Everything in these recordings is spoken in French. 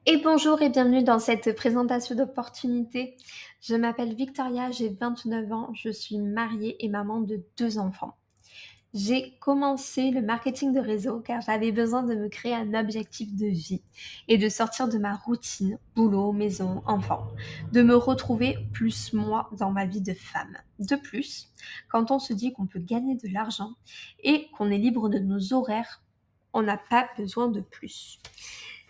Et bonjour et bienvenue dans cette présentation d'opportunité. Je m'appelle Victoria, j'ai 29 ans, je suis mariée et maman de 2 enfants. J'ai commencé le marketing de réseau car j'avais besoin de me créer un objectif de vie et de sortir de ma routine, boulot, maison, enfant, de me retrouver plus moi dans ma vie de femme. De plus, quand on se dit qu'on peut gagner de l'argent et qu'on est libre de nos horaires, on n'a pas besoin de plus.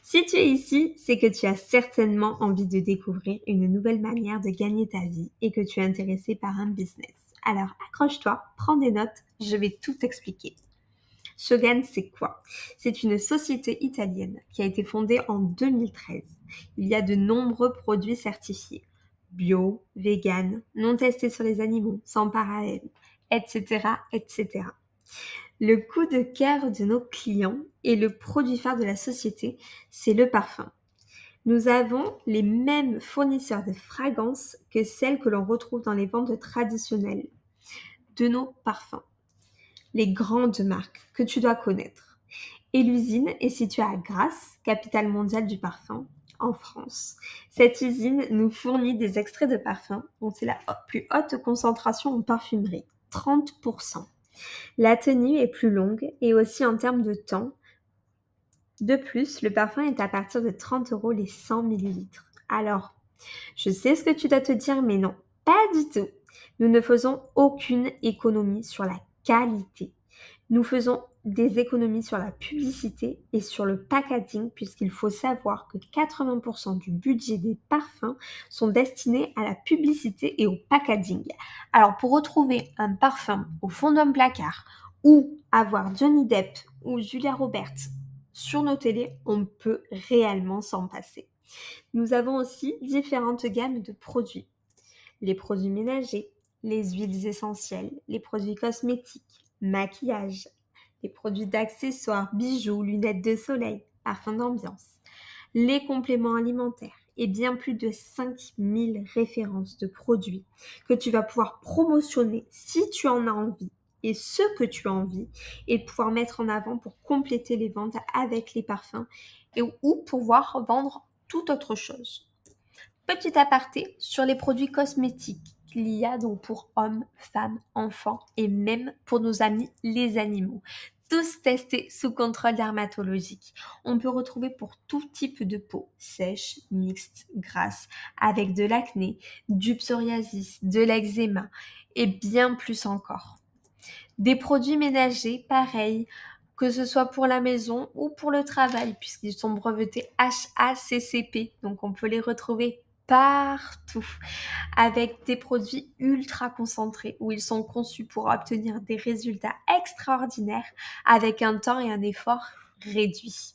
Si tu es ici, c'est que tu as certainement envie de découvrir une nouvelle manière de gagner ta vie et que tu es intéressé par un business. Alors accroche-toi, prends des notes, je vais tout expliquer. Shogun, c'est quoi? C'est une société italienne qui a été fondée en 2013. Il y a de nombreux produits certifiés. Bio, vegan, non testés sur les animaux, sans parallèle, etc., etc. Le coup de cœur de nos clients et le produit phare de la société, c'est le parfum. Nous avons les mêmes fournisseurs de fragrances que celles que l'on retrouve dans les ventes traditionnelles de nos parfums. Les grandes marques que tu dois connaître. Et l'usine est située à Grasse, capitale mondiale du parfum, en France. Cette usine nous fournit des extraits de parfum dont c'est la plus haute concentration en parfumerie, 30%. La tenue est plus longue et aussi en termes de temps. De plus, le parfum est à partir de 30 € les 100 millilitres. Alors, je sais ce que tu dois te dire, mais non, pas du tout. Nous ne faisons aucune économie sur la qualité. Nous faisons des économies sur la publicité et sur le packaging, puisqu'il faut savoir que 80% du budget des parfums sont destinés à la publicité et au packaging. Alors, pour retrouver un parfum au fond d'un placard ou avoir Johnny Depp ou Julia Roberts sur nos télés, on peut réellement s'en passer. Nous avons aussi différentes gammes de produits. Les produits ménagers, les huiles essentielles, les produits cosmétiques, maquillage, les produits d'accessoires, bijoux, lunettes de soleil, parfums d'ambiance, les compléments alimentaires et bien plus de 5000 références de produits que tu vas pouvoir promotionner si tu en as envie et ce que tu as envie et pouvoir mettre en avant pour compléter les ventes avec les parfums et ou pouvoir vendre toute autre chose. Petit aparté sur les produits cosmétiques qu'il y a donc pour hommes, femmes, enfants et même pour nos amis les animaux. Tous testés sous contrôle dermatologique. On peut retrouver pour tout type de peau, sèche, mixte, grasse, avec de l'acné, du psoriasis, de l'eczéma et bien plus encore. Des produits ménagers, pareil, que ce soit pour la maison ou pour le travail, puisqu'ils sont brevetés HACCP, donc on peut les retrouver partout, avec des produits ultra concentrés, où ils sont conçus pour obtenir des résultats extraordinaires avec un temps et un effort réduit.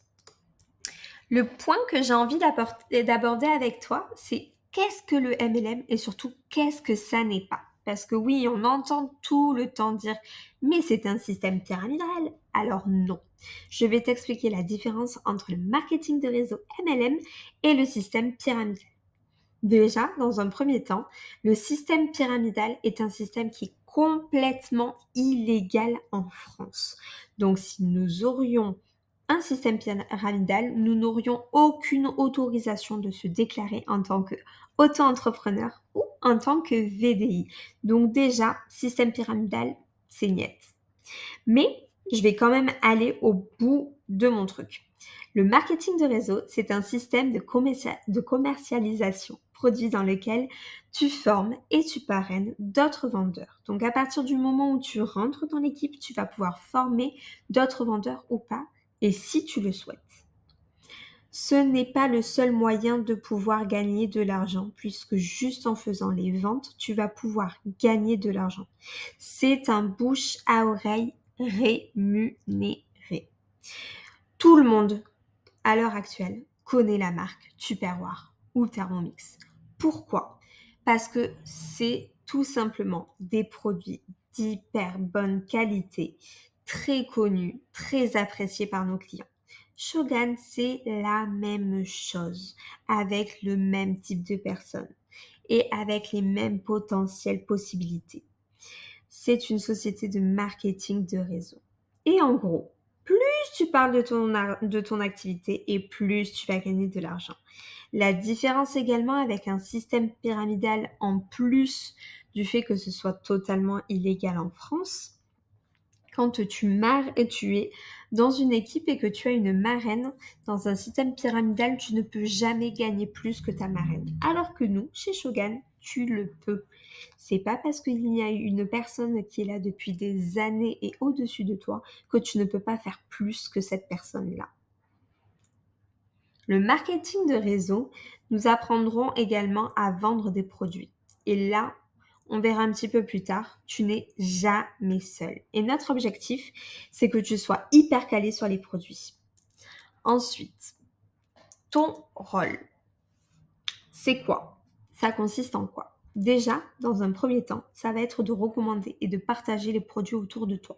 Le point que j'ai envie d'aborder avec toi, c'est qu'est-ce que le MLM et surtout qu'est-ce que ça n'est pas. Parce que oui, on entend tout le temps dire, mais c'est un système pyramidal. Alors non. Je vais t'expliquer la différence entre le marketing de réseau MLM et le système pyramidal. Déjà, dans un premier temps, le système pyramidal est un système qui est complètement illégal en France. Donc, si nous aurions un système pyramidal, nous n'aurions aucune autorisation de se déclarer en tant que auto-entrepreneur ou en tant que VDI. Donc déjà, système pyramidal, c'est niet. Mais je vais quand même aller au bout de mon truc. Le marketing de réseau, c'est un système de commercialisation produit dans lequel tu formes et tu parraines d'autres vendeurs. Donc à partir du moment où tu rentres dans l'équipe, tu vas pouvoir former d'autres vendeurs ou pas, et si tu le souhaites. Ce n'est pas le seul moyen de pouvoir gagner de l'argent, puisque juste en faisant les ventes, tu vas pouvoir gagner de l'argent. C'est un bouche à oreille rémunéré. Tout le monde, à l'heure actuelle, connaît la marque Tupperware ou Thermomix. Pourquoi? Parce que c'est tout simplement des produits d'hyper bonne qualité, très connus, très appréciés par nos clients. Shogun, c'est la même chose, avec le même type de personnes et avec les mêmes potentielles possibilités. C'est une société de marketing de réseau. Et en gros, plus tu parles de ton activité et plus tu vas gagner de l'argent. La différence également avec un système pyramidal en plus du fait que ce soit totalement illégal en France, quand tu es dans une équipe et que tu as une marraine, dans un système pyramidal, tu ne peux jamais gagner plus que ta marraine. Alors que nous, chez Shogun, tu le peux. C'est pas parce qu'il y a une personne qui est là depuis des années et au-dessus de toi que tu ne peux pas faire plus que cette personne-là. Le marketing de réseau, nous apprendrons également à vendre des produits. Et là, on verra un petit peu plus tard, tu n'es jamais seul. Et notre objectif, c'est que tu sois hyper calé sur les produits. Ensuite, ton rôle, c'est quoi? Ça consiste en quoi? Déjà, dans un premier temps, ça va être de recommander et de partager les produits autour de toi.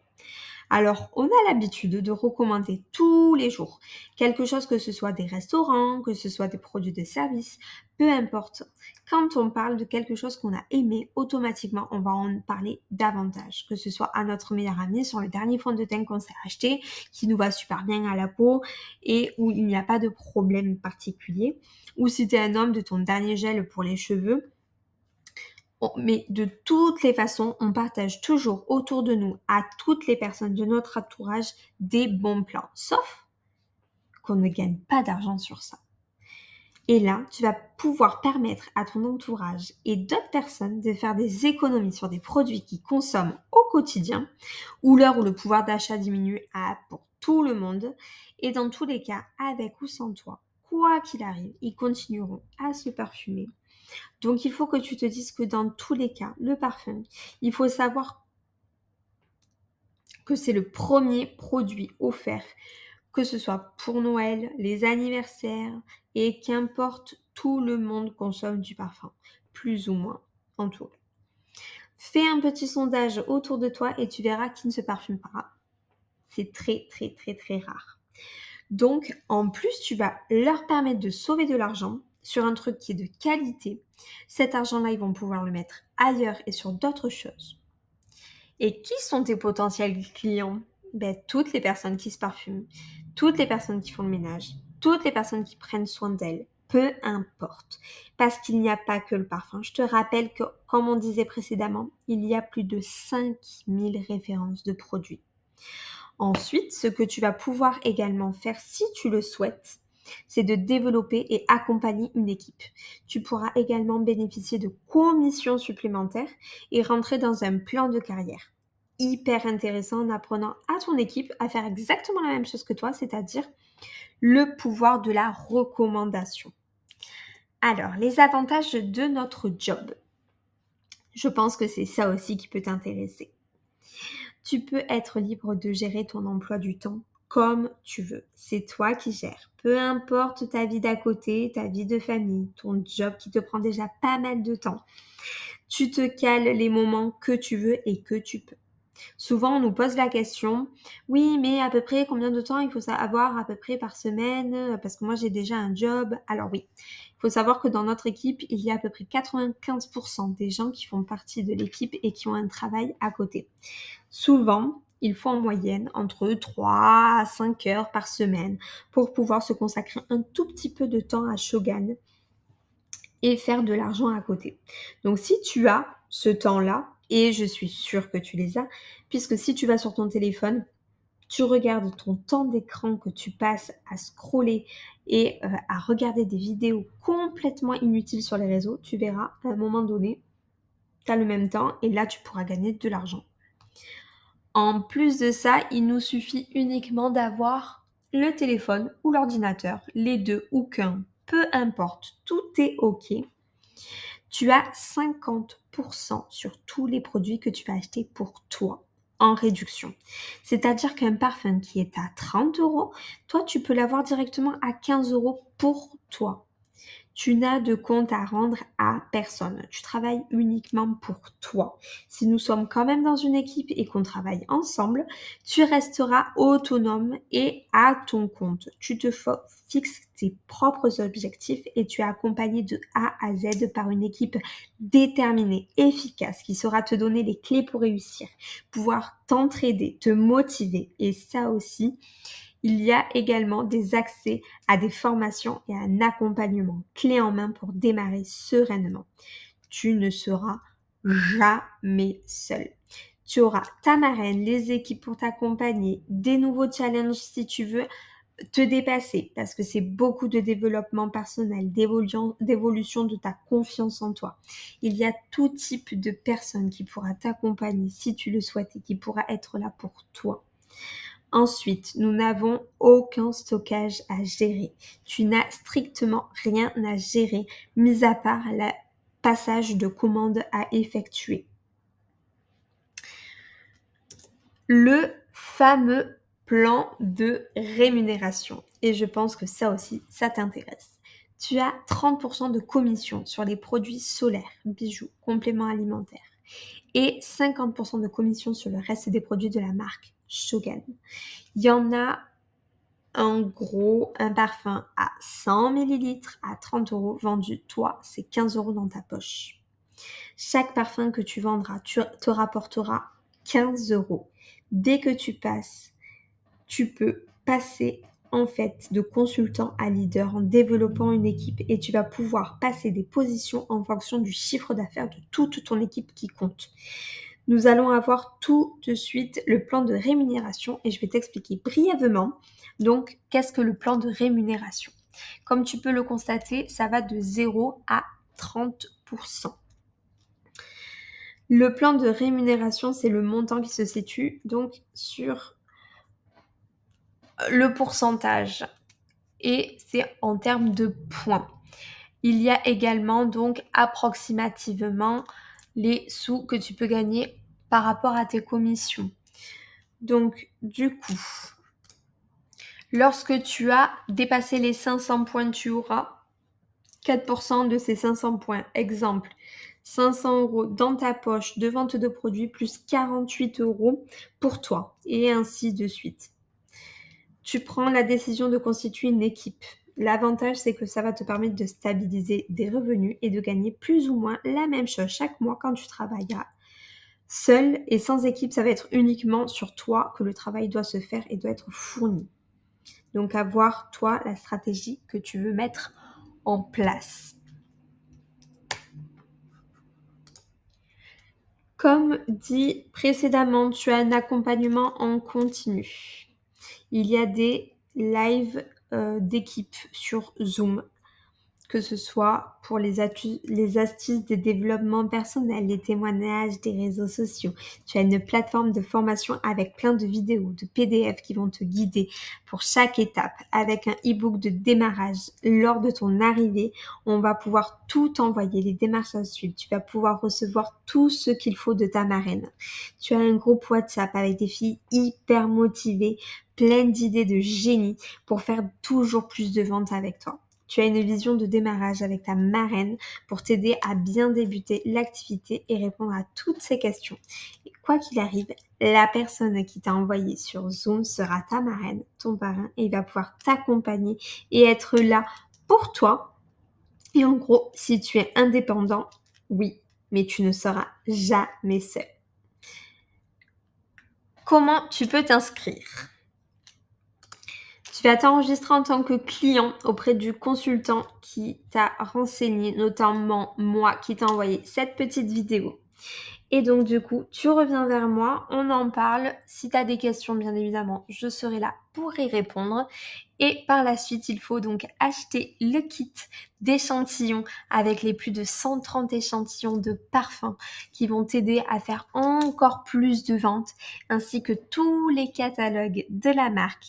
Alors, on a l'habitude de recommander tous les jours quelque chose, que ce soit des restaurants, que ce soit des produits de service, peu importe. Quand on parle de quelque chose qu'on a aimé, automatiquement, on va en parler davantage, que ce soit à notre meilleur ami sur le dernier fond de teint qu'on s'est acheté, qui nous va super bien à la peau et où il n'y a pas de problème particulier, ou si tu es un homme, de ton dernier gel pour les cheveux. Mais de toutes les façons, on partage toujours autour de nous, à toutes les personnes de notre entourage, des bons plans. Sauf qu'on ne gagne pas d'argent sur ça. Et là, tu vas pouvoir permettre à ton entourage et d'autres personnes de faire des économies sur des produits qu'ils consomment au quotidien, ou l'heure où le pouvoir d'achat diminue pour tout le monde. Et dans tous les cas, avec ou sans toi, quoi qu'il arrive, ils continueront à se parfumer. Donc, il faut que tu te dises que dans tous les cas, le parfum, il faut savoir que c'est le premier produit offert, que ce soit pour Noël, les anniversaires, et qu'importe, tout le monde consomme du parfum, plus ou moins, en tout cas. Fais un petit sondage autour de toi et tu verras qui ne se parfume pas. C'est très, très, très, très rare. Donc, en plus, tu vas leur permettre de sauver de l'argent sur un truc qui est de qualité. Cet argent-là, ils vont pouvoir le mettre ailleurs et sur d'autres choses. Et qui sont tes potentiels clients? Ben, toutes les personnes qui se parfument, toutes les personnes qui font le ménage, toutes les personnes qui prennent soin d'elles, peu importe. Parce qu'il n'y a pas que le parfum. Je te rappelle que, comme on disait précédemment, il y a plus de 5000 références de produits. Ensuite, ce que tu vas pouvoir également faire, si tu le souhaites, c'est de développer et accompagner une équipe. Tu pourras également bénéficier de commissions supplémentaires et rentrer dans un plan de carrière. Hyper intéressant en apprenant à ton équipe à faire exactement la même chose que toi, c'est-à-dire le pouvoir de la recommandation. Alors, les avantages de notre job. Je pense que c'est ça aussi qui peut t'intéresser. Tu peux être libre de gérer ton emploi du temps comme tu veux. C'est toi qui gères. Peu importe ta vie d'à côté, ta vie de famille, ton job qui te prend déjà pas mal de temps. Tu te cales les moments que tu veux et que tu peux. Souvent, on nous pose la question, oui, mais à peu près combien de temps il faut avoir à peu près par semaine? Parce que moi, j'ai déjà un job. Alors oui, il faut savoir que dans notre équipe, il y a à peu près 95% des gens qui font partie de l'équipe et qui ont un travail à côté. Souvent, il faut en moyenne entre 3 à 5 heures par semaine pour pouvoir se consacrer un tout petit peu de temps à Shogun et faire de l'argent à côté. Donc si tu as ce temps-là, et je suis sûre que tu les as, puisque si tu vas sur ton téléphone, tu regardes ton temps d'écran que tu passes à scroller et à regarder des vidéos complètement inutiles sur les réseaux, tu verras à un moment donné, tu as le même temps et là tu pourras gagner de l'argent. En plus de ça, il nous suffit uniquement d'avoir le téléphone ou l'ordinateur, les deux ou qu'un, peu importe, tout est OK. Tu as 50% sur tous les produits que tu vas acheter pour toi en réduction. C'est-à-dire qu'un parfum qui est à 30 euros, toi, tu peux l'avoir directement à 15 euros pour toi. Tu n'as de compte à rendre à personne. Tu travailles uniquement pour toi. Si nous sommes quand même dans une équipe et qu'on travaille ensemble, tu resteras autonome et à ton compte. Tu te fixes tes propres objectifs et tu es accompagné de A à Z par une équipe déterminée, efficace, qui saura te donner les clés pour réussir, pouvoir t'entraider, te motiver. Et ça aussi, Il y a également des accès à des formations et un accompagnement clé en main pour démarrer sereinement. Tu ne seras jamais seul. Tu auras ta marraine, les équipes pour t'accompagner, des nouveaux challenges si tu veux te dépasser parce que c'est beaucoup de développement personnel, d'évolution de ta confiance en toi. Il y a tout type de personnes qui pourra t'accompagner si tu le souhaites et qui pourra être là pour toi. Ensuite, nous n'avons aucun stockage à gérer. Tu n'as strictement rien à gérer, mis à part le passage de commandes à effectuer. Le fameux plan de rémunération. Et je pense que ça aussi, ça t'intéresse. Tu as 30% de commission sur les produits solaires, bijoux, compléments alimentaires et 50% de commission sur le reste des produits de la marque Shogun. Il y en a en gros un parfum à 100 ml à 30 euros vendu. Toi, c'est 15 euros dans ta poche. Chaque parfum que tu vendras te rapportera 15 euros. Dès que tu passes, tu peux passer en fait de consultant à leader en développant une équipe et tu vas pouvoir passer des positions en fonction du chiffre d'affaires de toute ton équipe qui compte. Nous allons avoir tout de suite le plan de rémunération et je vais t'expliquer brièvement. Donc, qu'est-ce que le plan de rémunération? Comme tu peux le constater, ça va de 0 à 30%. Le plan de rémunération, c'est le montant qui se situe donc sur le pourcentage et c'est en termes de points. Il y a également donc approximativement les sous que tu peux gagner par rapport à tes commissions. Donc du coup, lorsque tu as dépassé les 500 points, tu auras 4% de ces 500 points. Exemple, 500 euros dans ta poche de vente de produits plus 48 euros pour toi et ainsi de suite. Tu prends la décision de constituer une équipe. L'avantage, c'est que ça va te permettre de stabiliser des revenus et de gagner plus ou moins la même chose chaque mois quand tu travailleras. Seul et sans équipe, ça va être uniquement sur toi que le travail doit se faire et doit être fourni. Donc, à voir, toi, la stratégie que tu veux mettre en place. Comme dit précédemment, tu as un accompagnement en continu. Il y a des lives d'équipe sur Zoom, que ce soit pour les astuces de développement personnel, les témoignages des réseaux sociaux. Tu as une plateforme de formation avec plein de vidéos, de PDF qui vont te guider pour chaque étape, avec un e-book de démarrage. Lors de ton arrivée, on va pouvoir tout envoyer, les démarches à suivre. Tu vas pouvoir recevoir tout ce qu'il faut de ta marraine. Tu as un groupe WhatsApp avec des filles hyper motivées, pleines d'idées de génie pour faire toujours plus de ventes avec toi. Tu as une vision de démarrage avec ta marraine pour t'aider à bien débuter l'activité et répondre à toutes ces questions. Et quoi qu'il arrive, la personne qui t'a envoyé sur Zoom sera ta marraine, ton parrain, et il va pouvoir t'accompagner et être là pour toi. Et en gros, si tu es indépendant, oui, mais tu ne seras jamais seul. Comment tu peux t'inscrire ? Tu vas t'enregistrer en tant que client auprès du consultant qui t'a renseigné, notamment moi qui t'a envoyé cette petite vidéo. Et donc du coup, tu reviens vers moi, on en parle. Si tu as des questions, bien évidemment, je serai là pour y répondre. Et par la suite, il faut donc acheter le kit d'échantillons avec les plus de 130 échantillons de parfums qui vont t'aider à faire encore plus de ventes, ainsi que tous les catalogues de la marque.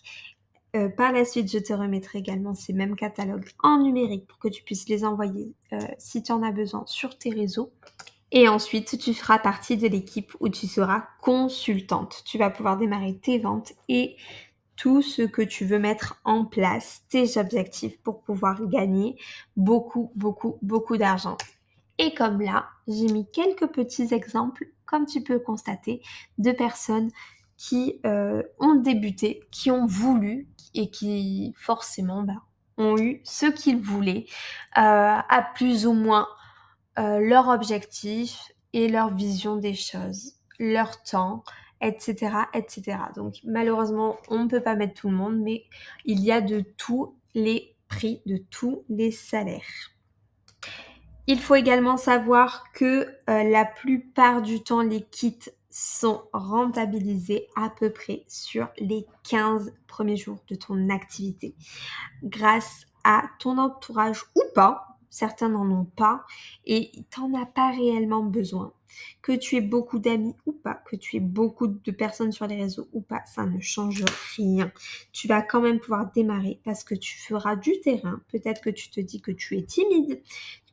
Par la suite, je te remettrai également ces mêmes catalogues en numérique pour que tu puisses les envoyer si tu en as besoin sur tes réseaux. Et ensuite, tu feras partie de l'équipe où tu seras consultante. Tu vas pouvoir démarrer tes ventes et tout ce que tu veux mettre en place, tes objectifs pour pouvoir gagner beaucoup, beaucoup, beaucoup d'argent. Et comme là, j'ai mis quelques petits exemples, comme tu peux le constater, de personnes qui ont débuté, qui ont voulu et qui forcément ont eu ce qu'ils voulaient, à plus ou moins leur objectif et leur vision des choses, leur temps, etc., etc. Donc malheureusement, on ne peut pas mettre tout le monde, mais il y a de tous les prix, de tous les salaires. Il faut également savoir que la plupart du temps, les kits sont rentabilisés à peu près sur les 15 premiers jours de ton activité grâce à ton entourage ou pas. Certains n'en ont pas et t'en as pas réellement besoin. Que tu aies beaucoup d'amis ou pas, que tu aies beaucoup de personnes sur les réseaux ou pas, ça ne change rien. Tu vas quand même pouvoir démarrer parce que tu feras du terrain. Peut-être que tu te dis que tu es timide,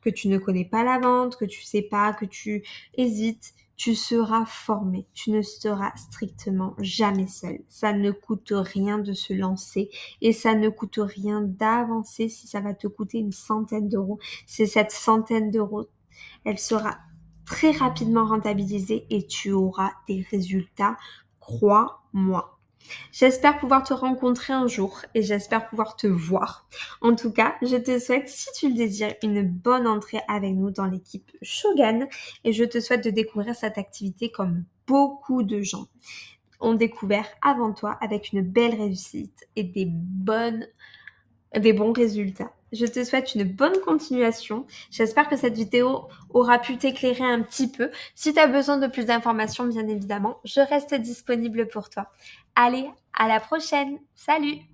que tu ne connais pas la vente, que tu sais pas, que tu hésites. Tu seras formé, tu ne seras strictement jamais seul. Ça ne coûte rien de se lancer et ça ne coûte rien d'avancer si ça va te coûter une centaine d'euros. C'est cette centaine d'euros, elle sera très rapidement rentabilisée et tu auras des résultats, crois-moi. J'espère pouvoir te rencontrer un jour et j'espère pouvoir te voir. En tout cas, je te souhaite, si tu le désires, une bonne entrée avec nous dans l'équipe Shogun et je te souhaite de découvrir cette activité comme beaucoup de gens ont découvert avant toi avec une belle réussite et des bons résultats. Je te souhaite une bonne continuation. J'espère que cette vidéo aura pu t'éclairer un petit peu. Si tu as besoin de plus d'informations, bien évidemment, je reste disponible pour toi. Allez, à la prochaine. Salut!